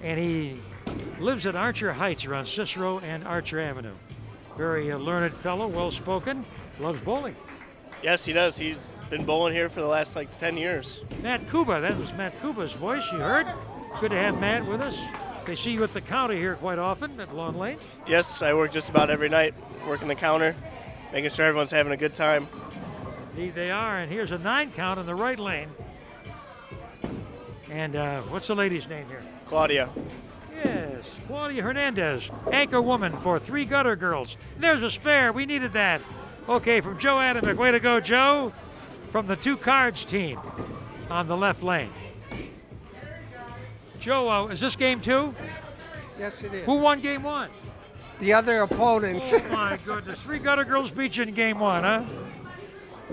and he lives at Archer Heights around Cicero and Archer Avenue. Very learned fellow, well-spoken, loves bowling. Yes, he does. He's been bowling here for the last 10 years. Matt Kuba, that was Matt Kuba's voice, you heard. Good to have Matt with us. They see you at the counter here quite often at Lawn Lanes. Yes, I work just about every night, working the counter, making sure everyone's having a good time. Indeed they are, and here's a 9 count in the right lane. And what's the lady's name here? Claudia. Yes, Claudia Hernandez, anchor woman for 3 Gutter Girls. There's a spare, we needed that. Okay, from Joe Adamek, way to go, Joe. From the 2 Cards team on the left lane. Joe, is this game 2? Yes, it is. Who won game 1? The other opponents. Oh my goodness, 3 Gutter Girls beat you in game 1, huh?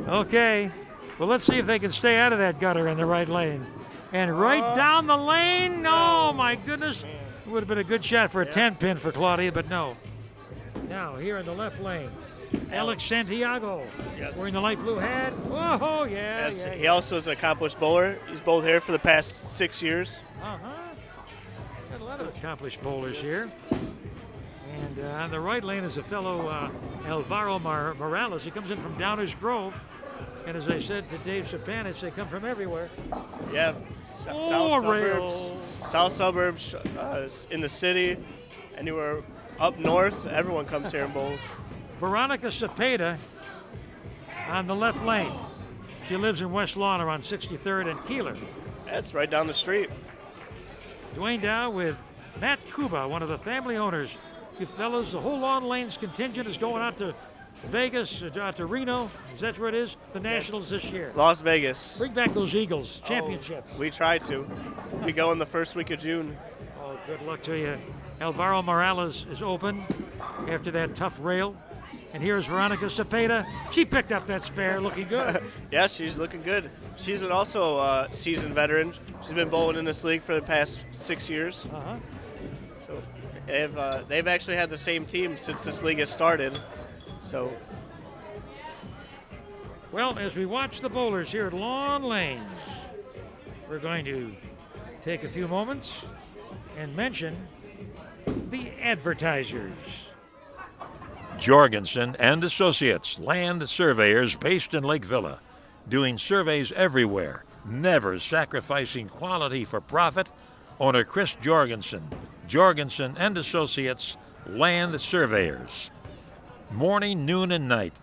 Okay, well let's see if they can stay out of that gutter in the right lane. And right down the lane, oh my goodness. It would have been a good shot for a 10-pin for Claudia, but no. Now, here in the left lane, Alex Santiago, wearing the light blue hat. Oh, yeah. Yes, yeah, he yeah. also is an accomplished bowler. He's bowled here for the past 6 years. Got a lot of accomplished bowlers here. And on the right lane is a fellow Alvaro Morales. He comes in from Downers Grove. And as I said to Dave Sapanich, they come from everywhere. Yeah, rails. South suburbs, in the city, anywhere up north, everyone comes here and bowls. Veronica Cepeda on the left lane. She lives in West Lawn around 63rd and Keeler. That's right down the street. Duane Dow with Matt Kuba, one of the family owners. You fellas, the whole Lawn Lanes contingent is going out to Vegas, out to Reno. Is that where it is? The Nationals this year. Las Vegas. Bring back those Eagles championships. We try to. We go in the first week of June. Oh, good luck to you. Alvaro Morales is open after that tough rail. And here's Veronica Cepeda. She picked up that spare, looking good. Yeah, she's looking good. She's also a seasoned veteran. She's been bowling in this league for the past 6 years. So they've actually had the same team since this league has started. So, well, as we watch the bowlers here at Lawn Lanes, we're going to take a few moments and mention the advertisers. Jorgensen and Associates, land surveyors based in Lake Villa, doing surveys everywhere, never sacrificing quality for profit. Owner Chris Jorgensen, Jorgensen and Associates, land surveyors. Morning, noon, and night.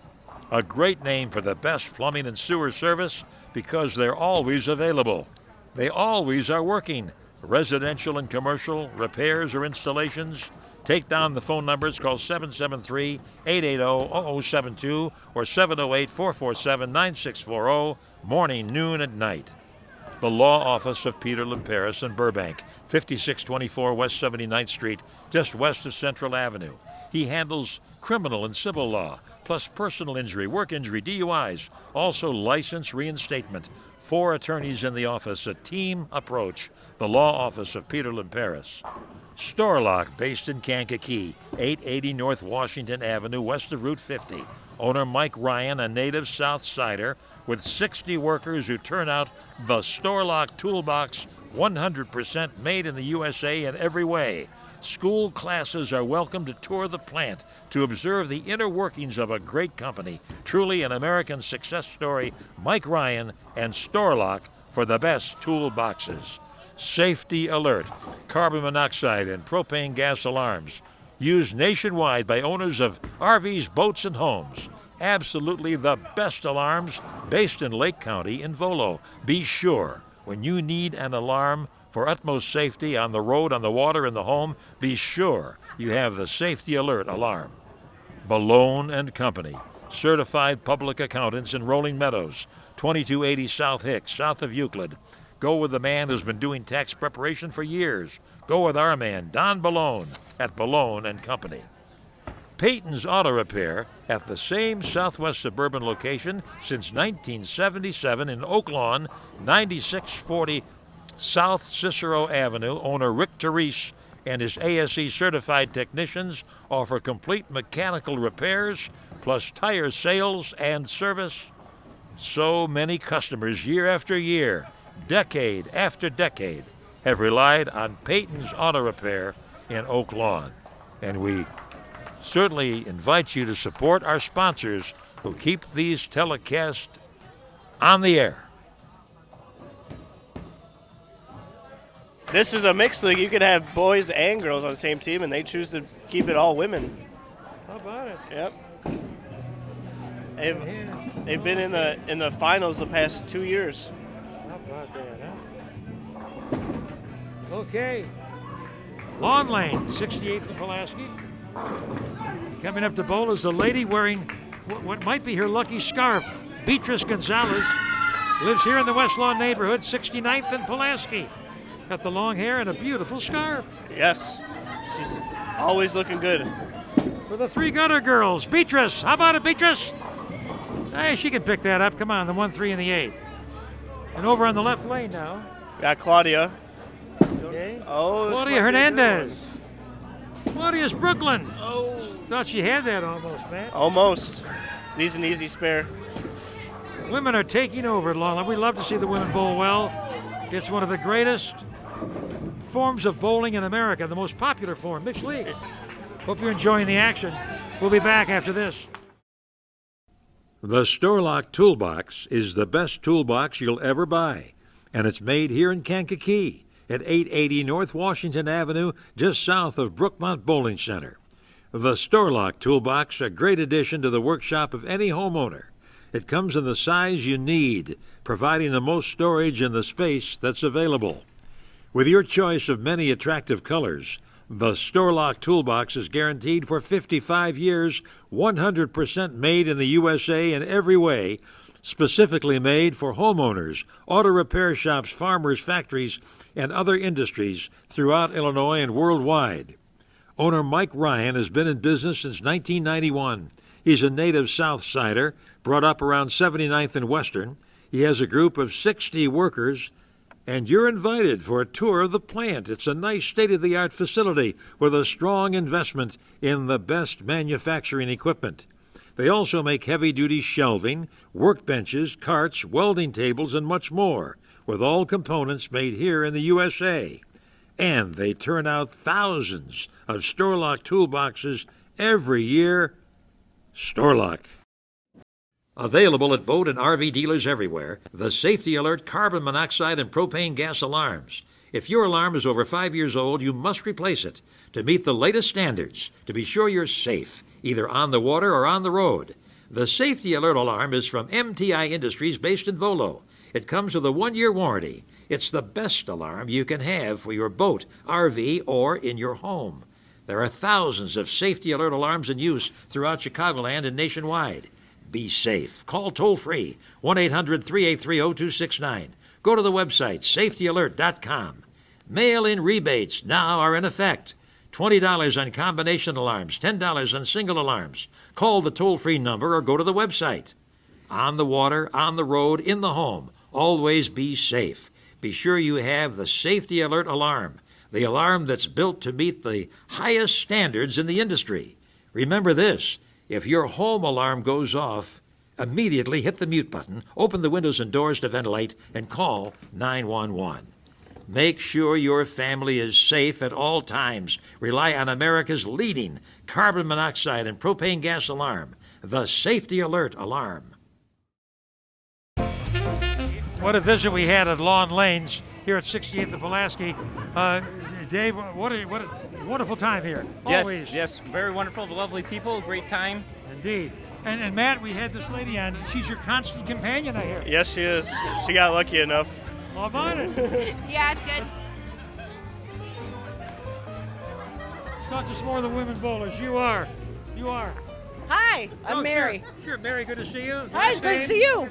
A great name for the best plumbing and sewer service because they're always available. They always are working. Residential and commercial, repairs or installations. Take down the phone numbers. Call 773-880-0072 or 708-447-9640, morning, noon, and night. The law office of Peter Limperis in Burbank, 5624 West 79th Street, just west of Central Avenue. He handles criminal and civil law, plus personal injury, work injury, DUIs, also license reinstatement. 4 attorneys in the office, a team approach. The law office of Peter Limperis. Storlock, based in Kankakee, 880 North Washington Avenue, west of Route 50. Owner Mike Ryan, a native South Sider, with 60 workers who turn out the Storlock Toolbox, 100% made in the USA in every way. School classes are welcome to tour the plant to observe the inner workings of a great company. Truly an American success story. Mike Ryan and Storlock, for the best toolboxes. Safety Alert, carbon monoxide and propane gas alarms. Used nationwide by owners of RVs, boats, and homes. Absolutely the best alarms based in Lake County in Volo. Be sure, when you need an alarm for utmost safety on the road, on the water, in the home, be sure you have the Safety Alert alarm. Balone and Company, certified public accountants in Rolling Meadows, 2280 South Hicks, south of Euclid. Go with the man who's been doing tax preparation for years. Go with our man, Don Balone, at Balone and Company. Peyton's Auto Repair, at the same Southwest Suburban location since 1977 in Oak Lawn, 9640 South Cicero Avenue. Owner Rick Therese and his ASE certified technicians offer complete mechanical repairs plus tire sales and service. So many customers year after year, decade after decade, have relied on Peyton's Auto Repair in Oak Lawn. And we certainly invite you to support our sponsors who keep these telecasts on the air. This is a mixed league. You could have boys and girls on the same team, and they choose to keep it all women. How about it? Yep. They've been in the finals the past 2 years. How about that, huh? Okay. Lawn Lane, 68th and Pulaski. Coming up to bowl is a lady wearing what might be her lucky scarf. Beatrice Gonzalez lives here in the West Lawn neighborhood, 69th and Pulaski. Got the long hair and a beautiful scarf. Yes. She's always looking good. For the three gutter girls, Beatrice. How about it, Beatrice? Hey, she can pick that up. Come on, the 1, 3, and the 8. And over on the left lane now. Got Claudia. Okay. Oh, Claudia Hernandez. Claudia's Brooklyn. Oh. Thought she had that almost, man. Almost. These an easy spare. Women are taking over at Long Lane. We love to see the women bowl well. It's one of the greatest forms of bowling in America, the most popular form, mixed league. Hope you're enjoying the action. We'll be back after this. The Storlock Toolbox is the best toolbox you'll ever buy, and it's made here in Kankakee at 880 North Washington Avenue, just south of Brookmont Bowling Center. The Storlock Toolbox, a great addition to the workshop of any homeowner. It comes in the size you need, providing the most storage in the space that's available. With your choice of many attractive colors, the Storlock Toolbox is guaranteed for 55 years, 100% made in the USA in every way, specifically made for homeowners, auto repair shops, farmers, factories, and other industries throughout Illinois and worldwide. Owner Mike Ryan has been in business since 1991. He's a native Southsider, brought up around 79th and Western. He has a group of 60 workers, and you're invited for a tour of the plant. It's a nice state-of-the-art facility with a strong investment in the best manufacturing equipment. They also make heavy-duty shelving, workbenches, carts, welding tables, and much more, with all components made here in the USA. And they turn out thousands of Storlock toolboxes every year. Storlock. Available at boat and RV dealers everywhere, the Safety Alert carbon monoxide and propane gas alarms. If your alarm is over 5 years old, you must replace it to meet the latest standards to be sure you're safe, either on the water or on the road. The Safety Alert alarm is from MTI Industries based in Volo. It comes with a 1-year warranty. It's the best alarm you can have for your boat, RV, or in your home. There are thousands of Safety Alert alarms in use throughout Chicagoland and nationwide. Be safe. Call toll-free, 1-800-383-0269. Go to the website, safetyalert.com. Mail-in rebates now are in effect. $20 on combination alarms, $10 on single alarms. Call the toll-free number or go to the website. On the water, on the road, in the home, always be safe. Be sure you have the Safety Alert alarm, the alarm that's built to meet the highest standards in the industry. Remember this. If your home alarm goes off, immediately hit the mute button, open the windows and doors to ventilate, and call 911. Make sure your family is safe at all times. Rely on America's leading carbon monoxide and propane gas alarm, the Safety Alert alarm. What a visit we had at Lawn Lanes here at 68th and Pulaski. Dave, what a wonderful time here. Always. Yes, very wonderful, lovely people, great time. Indeed. And Matt, we had this lady on. She's your constant companion, I hear. Yes, she is. She got lucky enough. How about it? Yeah, it's good. Let's talk to some more of the women bowlers. You are. Hi, I'm Mary. Sure, Mary, good to see you. Hi, it's great to see you.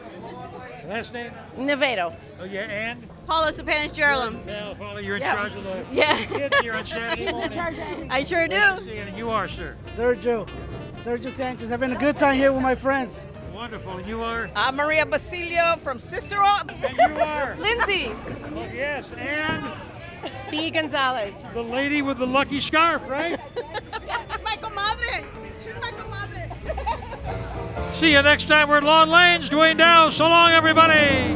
Last name? Nevedo. Oh, yeah, and? Paula Sopanis-Gerald. Well, Paula, you're in Yeah. charge of the Yeah. kids here on Saturday morning. I sure Good to do. see you, and you are, sir. Sergio Sanchez. Having a good time here with my friends. Wonderful. And you are? I'm Maria Basilio from Cicero. And you are? Lindsay. Oh, yes, and B. Gonzalez. the lady with the lucky scarf, right? My comadre. She's my comadre. See you next time. We're at Lawn Lanes. Duane Dow. So long, everybody.